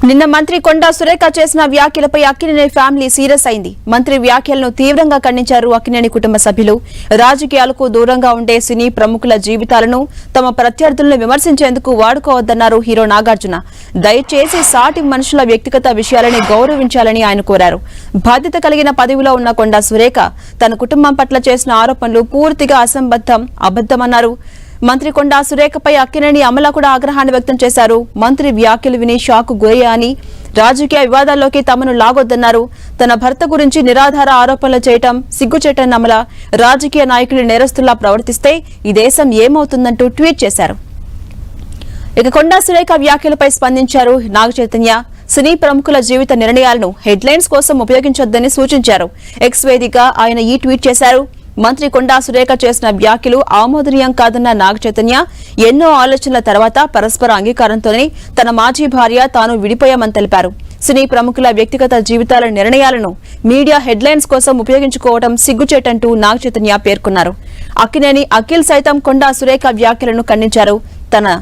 నిన్న మంత్రి కొండా సురేఖ చేసిన వ్యాఖ్యలపై అక్కినేని ఫ్యామిలీ సీరియస్ అయింది. మంత్రి వ్యాఖ్యలను తీవ్రంగా ఖండించారు అక్కినేని కుటుంబ సభ్యులు. రాజకీయాలకు దూరంగా ఉండే సినీ ప్రముఖుల జీవితాలను తమ ప్రత్యర్థులను విమర్శించేందుకు వాడుకోవద్దన్నారు హీరో నాగార్జున. దయచేసి సాటి మనుషుల వ్యక్తిగత విషయాలని గౌరవించాలని ఆయన కోరారు. బాధ్యత కలిగిన పదవిలో ఉన్న కొండా సురేఖ తన కుటుంబం పట్ల చేసిన ఆరోపణలు పూర్తిగా అబద్దమన్నారు. మంత్రి కొండా సురేఖపై అక్కినేని అమల కూడా ఆగ్రహాన్ని వ్యక్తం చేశారు. మంత్రి వ్యాఖ్యలు విని షాక్ గురయ్యాని, రాజకీయ వివాదాల్లోకి తమను లాగొద్దన్నారు. తన భర్త గురించి నిరాధార ఆరోపణలు చేయటం సిగ్గుచేటన్న అమల, రాజకీయ నాయకులు నేరస్తుల్లా ప్రవర్తిస్తే ఈ దేశం ఏమవుతుందంటూ ట్వీట్ చేశారు. ఇక కొండా సురేఖ వ్యాఖ్యలపై స్పందించారు నాగచైతన్య. సినీ ప్రముఖుల జీవిత నిర్ణయాలను హెడ్లైన్స్ కోసం ఉపయోగించొద్దని సూచించారు. ఎక్స్ వేదికగా ఆయన ఈ ట్వీట్ చేశారు. మంత్రి కొండా సురేఖ చేసిన వ్యాఖ్యలు ఆమోదనీయం కాదన్న నాగచైతన్య, ఎన్నో ఆలోచనల తర్వాత పరస్పర అంగీకారంతోనే తన మాజీ భార్య తాను విడిపోయామని తెలిపారు. సినీ ప్రముఖుల వ్యక్తిగత జీవితాల నిర్ణయాలను మీడియా హెడ్లైన్స్ కోసం ఉపయోగించుకోవడం సిగ్గుచేటంటూ నాగచైతన్య పేర్కొన్నారు. అక్కినేని అఖిల్ సైతం కొండా సురేఖ వ్యాఖ్యలను ఖండించారు. తన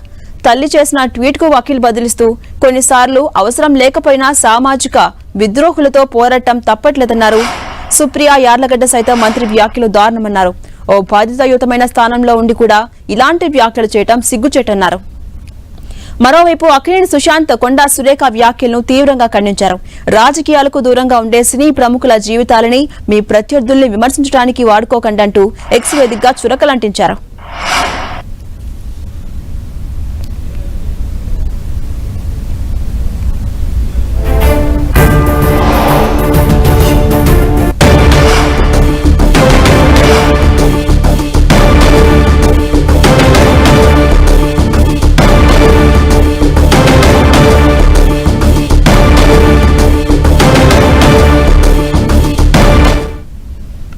తల్లి చేసిన ట్వీట్ కు అఖిల్ బదిలిస్తూ, కొన్నిసార్లు అవసరం లేకపోయినా సామాజిక విద్రోహులతో పోరాటం తప్పట్లేదన్నారు. సుప్రియా యార్లగడ్డ సైతం మంత్రి వ్యాఖ్యలు దారుణమన్నారు. ఓ బాధ్యతాయుతమైన స్థానంలో ఉండి కూడా ఇలాంటి వ్యాఖ్యలు చేయడం సిగ్గుచేటన్నారు. మరోవైపు అక్కినేని సుశాంత్ కొండా సురేఖ వ్యాఖ్యలను తీవ్రంగా ఖండించారు. రాజకీయాలకు దూరంగా ఉండే సినీ ప్రముఖుల జీవితాలని మీ ప్రత్యర్థుల్ని విమర్శించడానికి వాడుకోకండంటూ ఎక్స్ వేదికగా చురకలంటించారు.